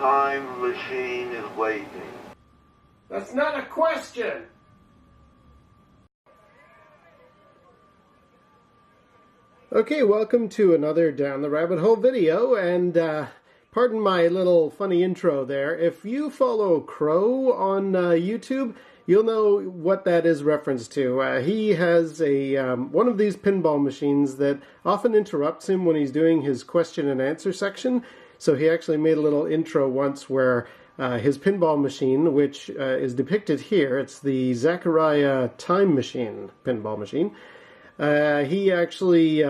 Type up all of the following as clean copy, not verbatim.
time machine is waiting. That's not a question! Okay, welcome to another Down the Rabbit Hole video, and pardon my little funny intro there. If you follow Croooow on YouTube, you'll know what that is referenced to. He has a one of these pinball machines that often interrupts him when he's doing his question and answer section. So he actually made a little intro once where his pinball machine, which is depicted here, it's the Zaccaria Time Machine pinball machine. He actually,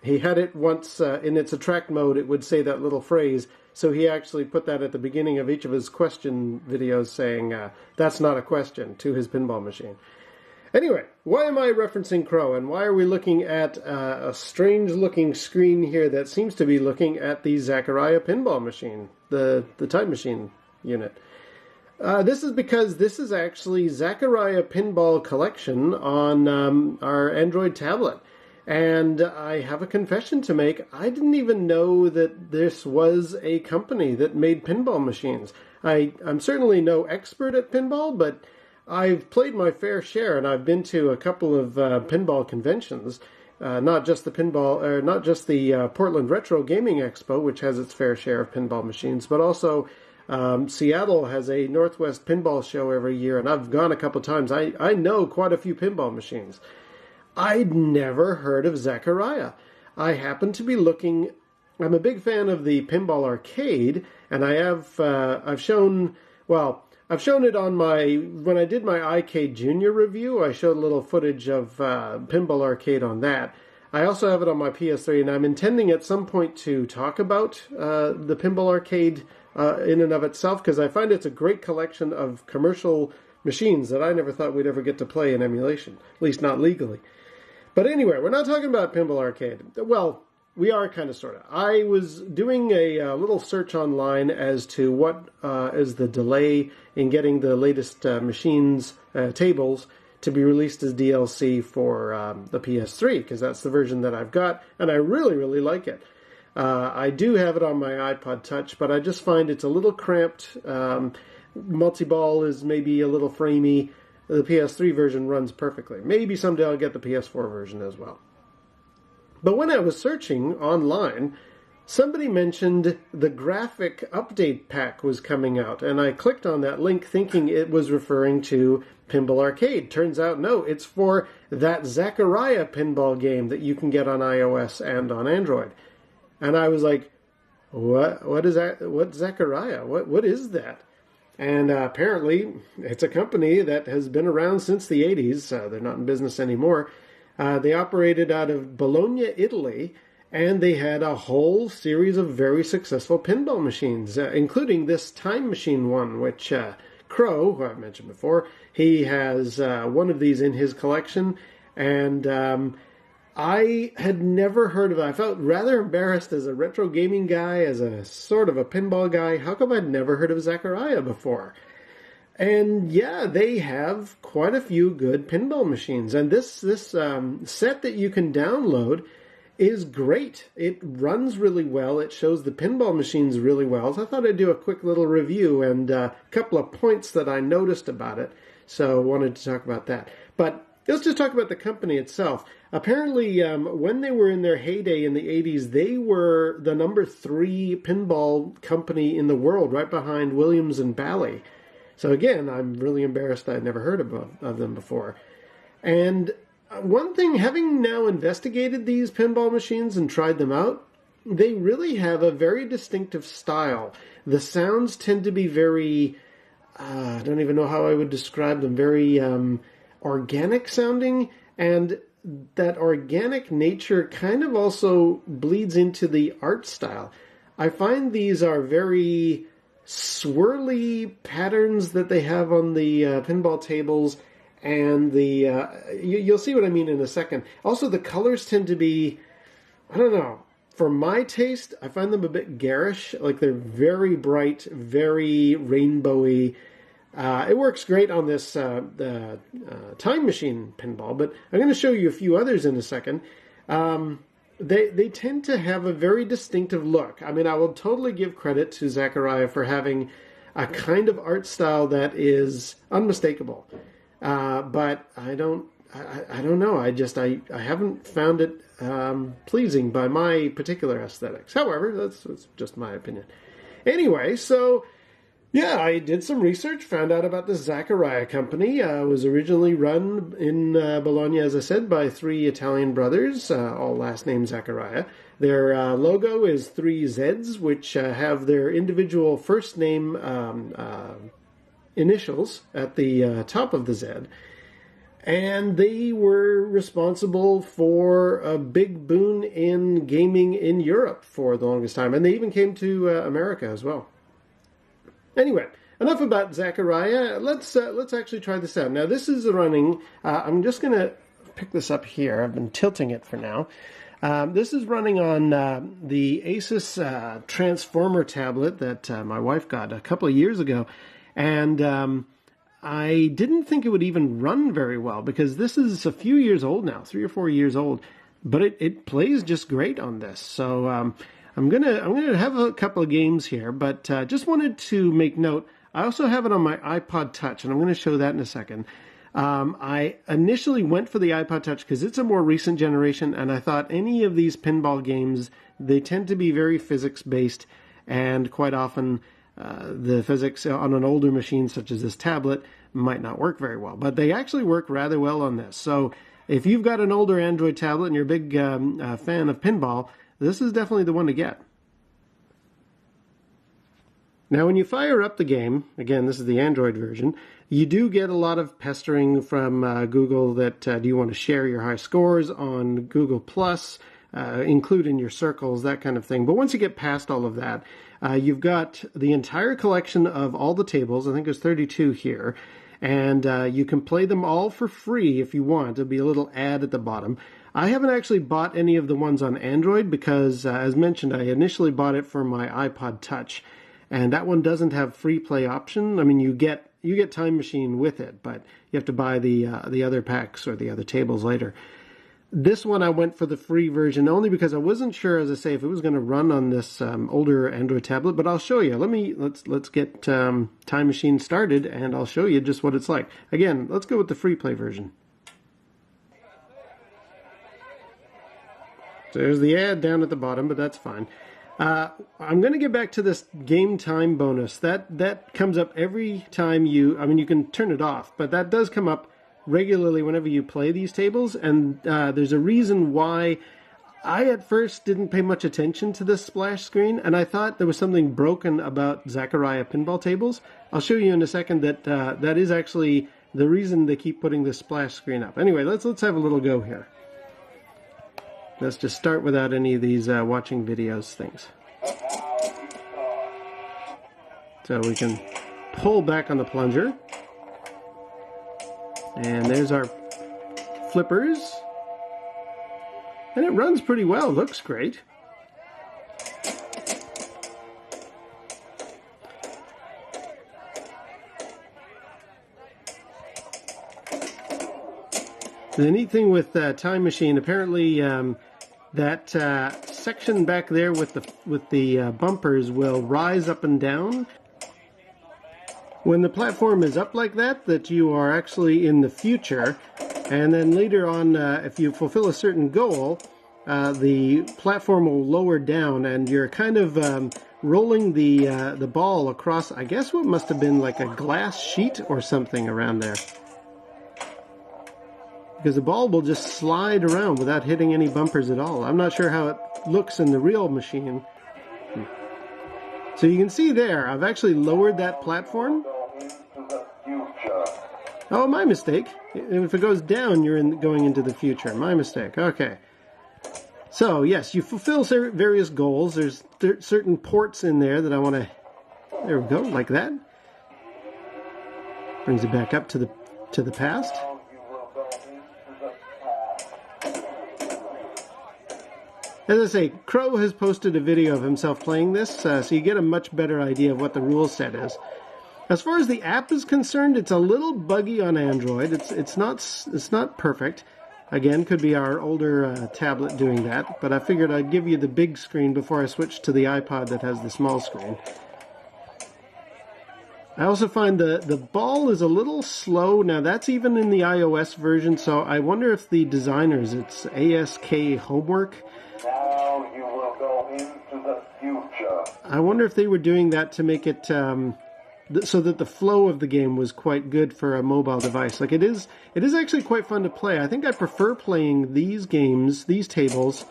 he had it once in its attract mode, it would say that little phrase, so he actually put that at the beginning of each of his question videos saying, that's not a question, to his pinball machine. Anyway, why am I referencing Croooow, and why are we looking at a strange looking screen here that seems to be looking at the Zaccaria Pinball machine, the Time Machine unit? This is because this is actually Zaccaria Pinball Collection on our Android tablet. And I have a confession to make. I didn't even know that this was a company that made pinball machines. I'm certainly no expert at pinball, but I've played my fair share, and I've been to a couple of pinball conventions. Not just the Portland Retro Gaming Expo, which has its fair share of pinball machines, but also Seattle has a Northwest Pinball Show every year, and I've gone a couple times. I know quite a few pinball machines. I'd never heard of Zaccaria. I happen to be looking. I'm a big fan of the Pinball Arcade, and I've shown it on when I did my Icade Junior review. I showed a little footage of Pinball Arcade on that. I also have it on my PS3, and I'm intending at some point to talk about the Pinball Arcade in and of itself, because I find it's a great collection of commercial machines that I never thought we'd ever get to play in emulation, at least not legally. But anyway, we're not talking about Pinball Arcade. Well, we are kind of, sort of. I was doing a little search online as to what is the delay in getting the latest machines, tables, to be released as DLC for the PS3, because that's the version that I've got, and I really, really like it. I do have it on my iPod Touch, but I just find it's a little cramped. Multi-ball is maybe a little framey. The PS3 version runs perfectly. Maybe someday I'll get the PS4 version as well. But when I was searching online, somebody mentioned the graphic update pack was coming out, and I clicked on that link thinking it was referring to Pinball Arcade. Turns out, no, it's for that Zaccaria pinball game that you can get on iOS and on Android. And I was like, what is that? What's Zaccaria? What is that? And apparently, it's a company that has been around since the 80s. They're not in business anymore. They operated out of Bologna, Italy, and they had a whole series of very successful pinball machines, including this Time Machine one, which Croooow, who I mentioned before, he has one of these in his collection, and I had never heard of it. I felt rather embarrassed as a retro gaming guy, as a sort of a pinball guy. How come I'd never heard of Zaccaria before? And yeah, they have quite a few good pinball machines. And this set that you can download is great. It runs really well. It shows the pinball machines really well. So I thought I'd do a quick little review and a couple of points that I noticed about it. So I wanted to talk about that. But let's just talk about the company itself. Apparently, when they were in their heyday in the 80s, they were the #3 pinball company in the world, right behind Williams and Bally. So again, I'm really embarrassed I'd never heard of them before. And one thing, having now investigated these pinball machines and tried them out, they really have a very distinctive style. The sounds tend to be very, I don't even know how I would describe them, very organic sounding, and that organic nature kind of also bleeds into the art style. I find these are very swirly patterns that they have on the pinball tables, and you'll see what I mean in a second. Also, the colors tend to be, I don't know, for my taste, I find them a bit garish. Like, they're very bright, very rainbowy. It works great on this Time Machine pinball, but I'm going to show you a few others in a second. they tend to have a very distinctive look. I mean, I will totally give credit to Zaccaria for having a kind of art style that is unmistakable. But I don't know. I haven't found it pleasing by my particular aesthetics. However, that's just my opinion. Anyway, so yeah, I did some research, found out about the Zaccaria company. It was originally run in Bologna, as I said, by three Italian brothers, all last name Zaccaria. Their logo is three Zs, which have their individual first name initials at the top of the Z. And they were responsible for a big boom in gaming in Europe for the longest time. And they even came to America as well. Anyway, enough about Zaccaria. Let's actually try this out. Now, this is running... I'm just going to pick this up here. I've been tilting it for now. This is running on the Asus Transformer tablet that my wife got a couple of years ago. And... I didn't think it would even run very well because this is a few years old now, 3 or 4 years old, but it plays just great on this. So I'm gonna have a couple of games here, but just wanted to make note. I also have it on my iPod Touch, and I'm going to show that in a second. I initially went for the iPod Touch because it's a more recent generation, and I thought any of these pinball games, they tend to be very physics-based, and quite often the physics on an older machine such as this tablet might not work very well, but they actually work rather well on this. So if you've got an older Android tablet and you're a big fan of pinball, this is definitely the one to get. Now when you fire up the game, again this is the Android version, you do get a lot of pestering from Google that do you want to share your high scores on Google Plus, include in your circles, that kind of thing. But once you get past all of that, you've got the entire collection of all the tables. I think there's 32 here. And you can play them all for free if you want. There'll be a little ad at the bottom. I haven't actually bought any of the ones on Android because, as mentioned, I initially bought it for my iPod Touch. And that one doesn't have free play option. I mean, you get Time Machine with it, but you have to buy the other packs or the other tables later. This one I went for the free version only because I wasn't sure, as I say, if it was going to run on this older Android tablet. But I'll show you. Let's get Time Machine started, and I'll show you just what it's like. Again, let's go with the free play version. So there's the ad down at the bottom, but that's fine. I'm going to get back to this game time bonus. That comes up every time you can turn it off, but that does come up regularly whenever you play these tables, and there's a reason why I at first didn't pay much attention to this splash screen, and I thought there was something broken about Zaccaria pinball tables. I'll show you in a second that that is actually the reason they keep putting this splash screen up. Anyway, let's have a little go here. Let's just start without any of these watching videos things. So we can pull back on the plunger. And there's our flippers. And it runs pretty well, looks great. The neat thing with Time Machine, apparently that section back there with the bumpers will rise up and down. When the platform is up like that you are actually in the future, and then later on, if you fulfill a certain goal, the platform will lower down, and you're kind of rolling the ball across, I guess what must have been like a glass sheet or something around there. Because the ball will just slide around without hitting any bumpers at all. I'm not sure how it looks in the real machine. So you can see there, I've actually lowered that platform. Oh, my mistake. If it goes down, you're going into the future. My mistake. Okay. So, yes, you fulfill various goals. There's certain ports in there that I want to... There we go, like that. Brings it back up to the past. As I say, Croooow has posted a video of himself playing this, so you get a much better idea of what the rule set is. As far as the app is concerned, it's a little buggy on Android. It's not perfect, Again, could be our older tablet doing that, but I figured I'd give you the big screen before I switch to the iPod that has the small screen. I also find the ball is a little slow. Now that's even in the iOS version, so I wonder if the designers, it's ASK Homework. Now you will go into the future. I wonder if they were doing that to make it so that the flow of the game was quite good for a mobile device. Like it is actually quite fun to play. I think I prefer playing these games, these tables,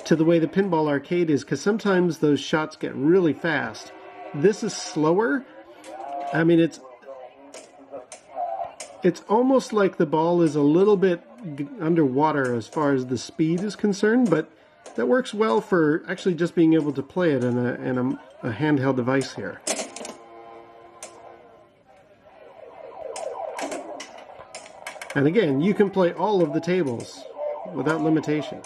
to the way the Pinball Arcade is, because sometimes those shots get really fast. This is slower. I mean, it's almost like the ball is a little bit underwater as far as the speed is concerned, but that works well for actually just being able to play it in a handheld device here. And again, you can play all of the tables without limitation.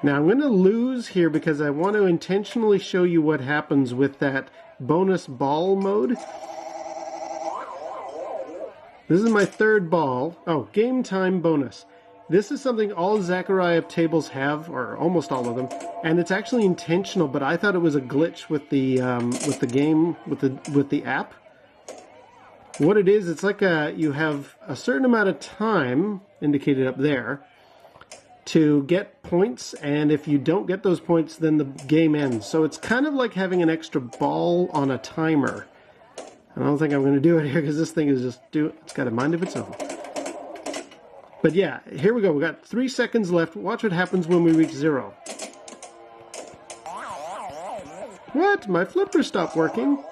Now I'm going to lose here because I want to intentionally show you what happens with that bonus ball mode. This is my third ball. Oh, game time bonus. This is something all Zaccaria tables have, or almost all of them, and it's actually intentional, but I thought it was a glitch with the game, with the app. What it is, it's like you have a certain amount of time indicated up there to get points, and if you don't get those points, then the game ends. So it's kind of like having an extra ball on a timer. I don't think I'm going to do it here because this thing is it's got a mind of its own. But yeah, here we go. We got 3 seconds left. Watch what happens when we reach 0. What? My flipper stopped working.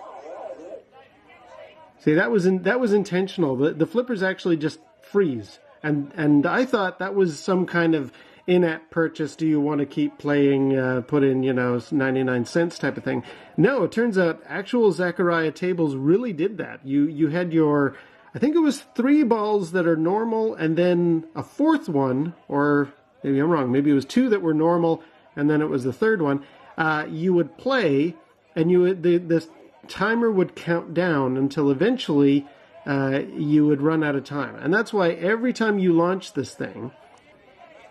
See, that was intentional. The flippers actually just freeze. And I thought that was some kind of in-app purchase. Do you want to keep playing, put in, 99 cents type of thing? No, it turns out actual Zaccaria tables really did that. You had your, I think it was 3 balls that are normal, and then a 4th one, or maybe I'm wrong, maybe it was 2 that were normal, and then it was the 3rd one. You would play, and the timer would count down until eventually you would run out of time. And that's why every time you launch this thing,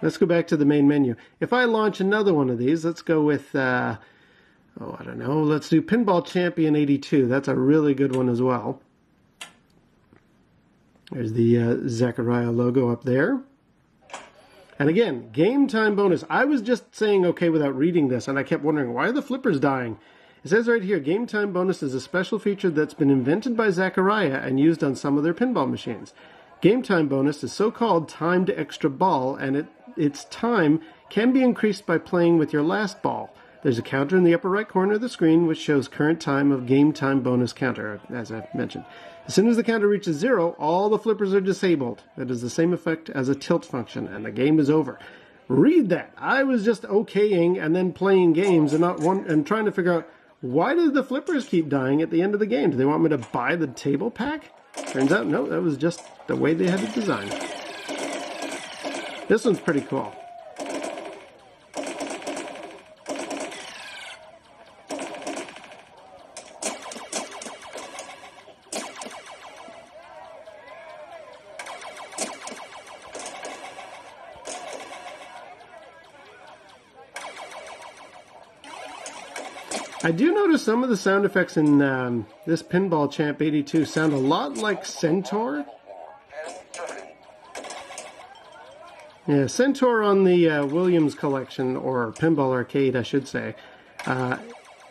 let's go back to the main menu. If I launch another one of these, let's go with, I don't know, let's do Pinball Champion 82. That's a really good one as well. There's the Zaccaria logo up there. And again, game time bonus. I was just saying okay without reading this, and I kept wondering, why are the flippers dying? It says right here, game time bonus is a special feature that's been invented by Zaccaria and used on some of their pinball machines. Game time bonus is so-called timed extra ball, and its time can be increased by playing with your last ball. There's a counter in the upper right corner of the screen which shows current time of game time bonus counter, as I mentioned. As soon as the counter reaches 0, all the flippers are disabled. It is the same effect as a tilt function, and the game is over. Read that. I was just okaying and then playing games and trying to figure out, why did the flippers keep dying at the end of the game? Do they want me to buy the table pack? Turns out, no, that was just the way they had it designed. This one's pretty cool. I do notice some of the sound effects in this Pinball Champ 82 sound a lot like Centaur. Yeah, Centaur on the Williams collection, or Pinball Arcade, I should say.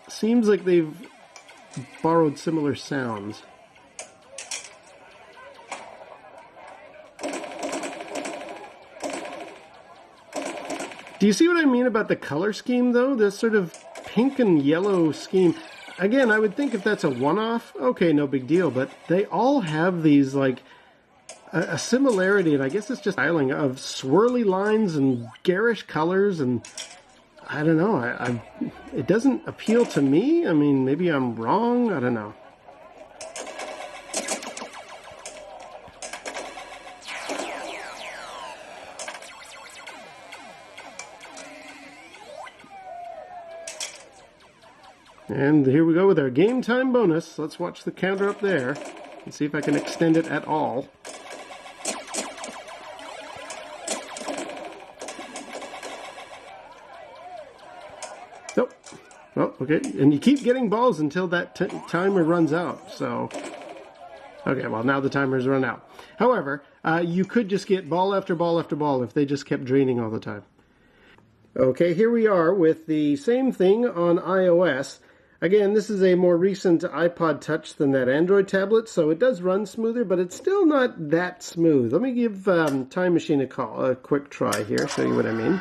Seems like they've borrowed similar sounds. Do you see what I mean about the color scheme, though? This sort of pink and yellow scheme. Again, I would think if that's a one-off, okay, no big deal, but they all have these, like, a similarity, and I guess it's just styling of swirly lines and garish colors, and I don't know, it doesn't appeal to me. I mean, maybe I'm wrong, I don't know. And here we go with our game time bonus. Let's watch the counter up there. Let's see if I can extend it at all. Nope. Well, okay. And you keep getting balls until that timer runs out. So, okay, well, now the timer's run out. However, you could just get ball after ball after ball if they just kept draining all the time. Okay, here we are with the same thing on iOS. Again, this is a more recent iPod Touch than that Android tablet, so it does run smoother, but it's still not that smooth. Let me give Time Machine a quick try here, show you what I mean.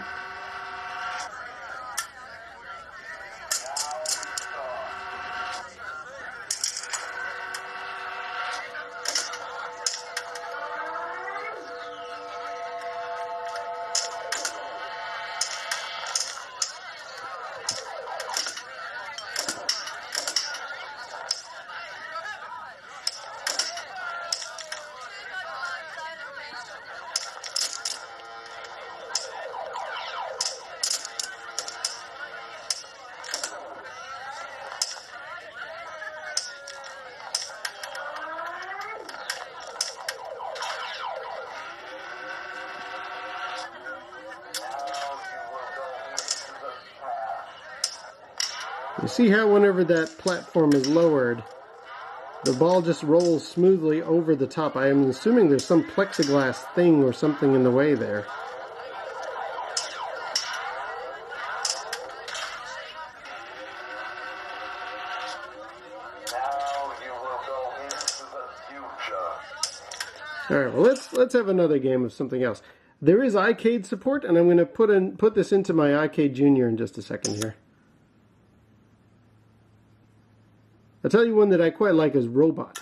You see how whenever that platform is lowered, the ball just rolls smoothly over the top. I am assuming there's some plexiglass thing or something in the way there. Now you will go into the future. All right, well let's have another game of something else. There is Icade support, and I'm going to put this into my Icade Junior in just a second here. I'll tell you one that I quite like is Robot.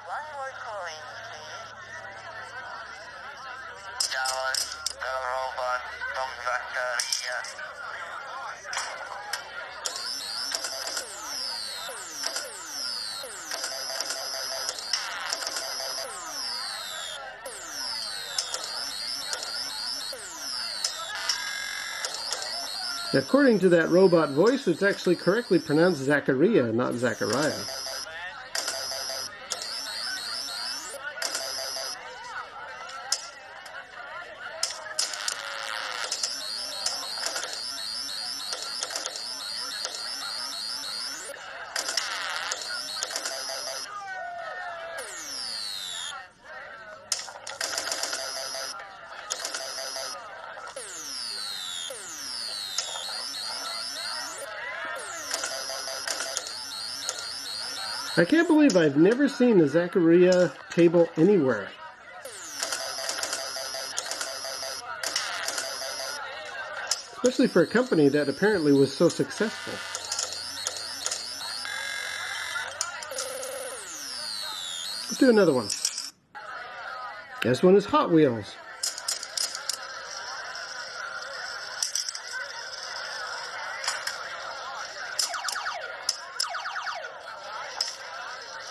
One more coin, please. The robot from Zaccaria. According to that robot voice, it's actually correctly pronounced Zaccaria, not Zaccaria. I can't believe I've never seen a Zaccaria table anywhere. Especially for a company that apparently was so successful. Let's do another one. This one is Hot Wheels.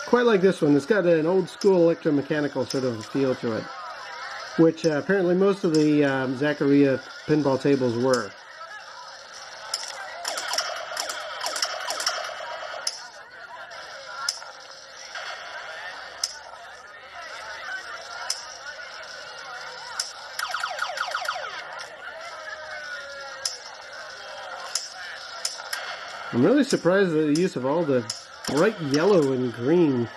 Quite like this one. It's got an old school electromechanical sort of feel to it, which apparently most of the Zaccaria pinball tables were. I'm really surprised at the use of all the bright yellow and green.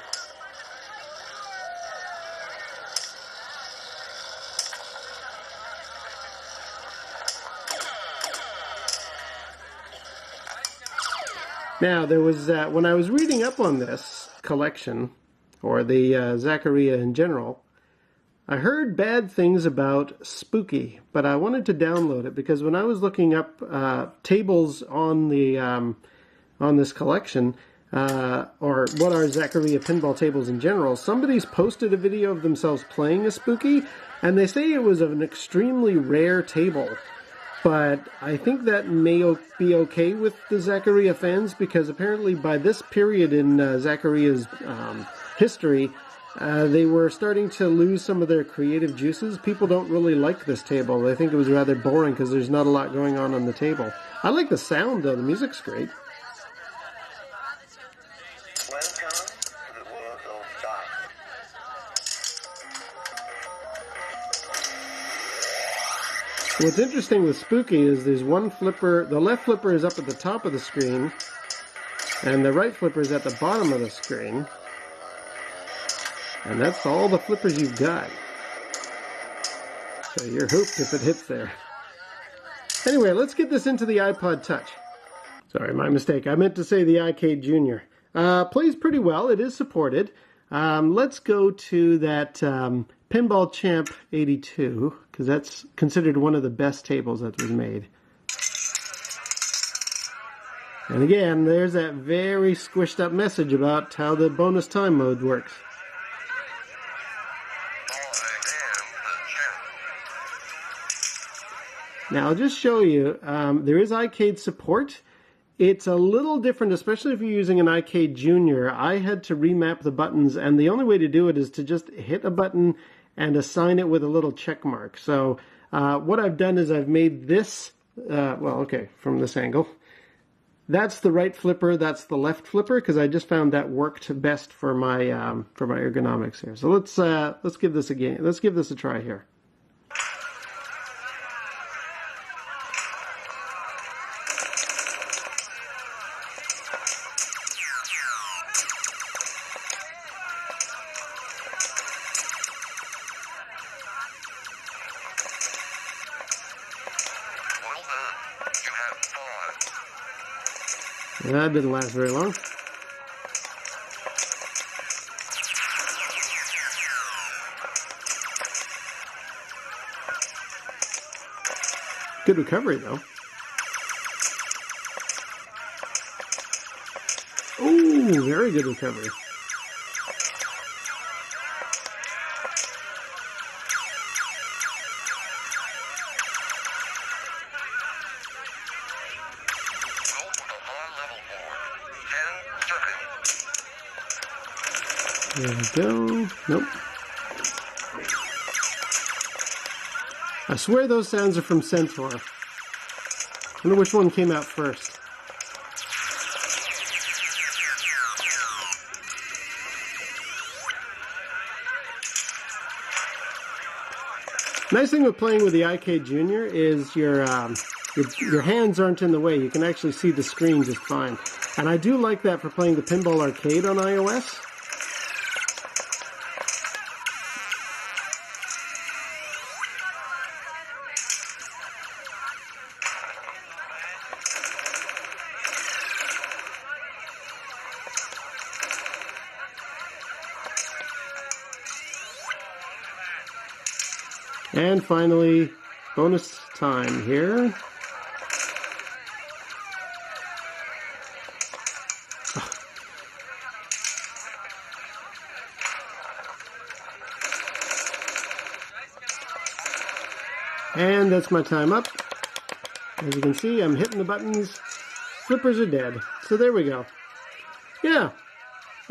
Now, there was, when I was reading up on this collection, or the Zaccaria in general, I heard bad things about Spooky, but I wanted to download it because when I was looking up tables on the on this collection, or what are Zaccaria pinball tables in general, somebody's posted a video of themselves playing a Spooky, and they say it was an extremely rare table. But I think that may be okay with the Zaccaria fans, because apparently by this period in Zaccaria's history, they were starting to lose some of their creative juices. People don't really like this table. They think it was rather boring because there's not a lot going on the table. I like the sound though. The music's great. Welcome to the world of dice. What's interesting with Spooky is there's one flipper, the left flipper is up at the top of the screen, and the right flipper is at the bottom of the screen. And that's all the flippers you've got. So you're hooped if it hits there. Anyway, let's get this into the iPod Touch. Sorry, my mistake. I meant to say the Icade Junior. Plays pretty well. It is supported. Let's go to that Pinball Champ 82, because that's considered one of the best tables that was made. And again, there's that very squished up message about how the bonus time mode works. Now, I'll just show you, there is Icade support. It's a little different, especially if you're using an Icade Junior. I had to remap the buttons, and the only way to do it is to just hit a button and assign it with a little check mark. So what I've done is I've made this, from this angle. That's the right flipper, that's the left flipper, because I just found that worked best for my ergonomics here. So let's give this a game. Let's give this a try here. That didn't last very long. Good recovery, though. Ooh, very good recovery. There we go. Nope. I swear those sounds are from Centaur. I wonder which one came out first. Nice thing with playing with the Icade Junior is your hands aren't in the way. You can actually see the screen just fine. And I do like that for playing the Pinball Arcade on iOS. And finally, bonus time here. And that's my time up. As you can see, I'm hitting the buttons. Flippers are dead. So there we go. Yeah.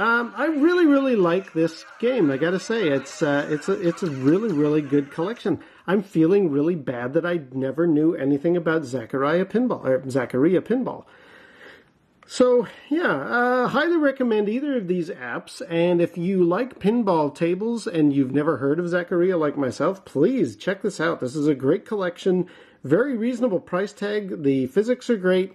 I really like this game. I gotta say, it's a really good collection. I'm feeling really bad that I never knew anything about Zaccaria Pinball. So yeah, highly recommend either of these apps. And if you like pinball tables and you've never heard of Zaccaria like myself, please check this out. This is a great collection, very reasonable price tag. The physics are great.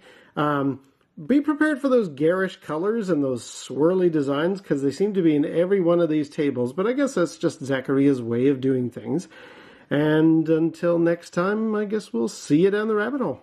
Be prepared for those garish colors and those swirly designs, because they seem to be in every one of these tables. But I guess that's just Zaccaria's way of doing things. And until next time, I guess we'll see you down the rabbit hole.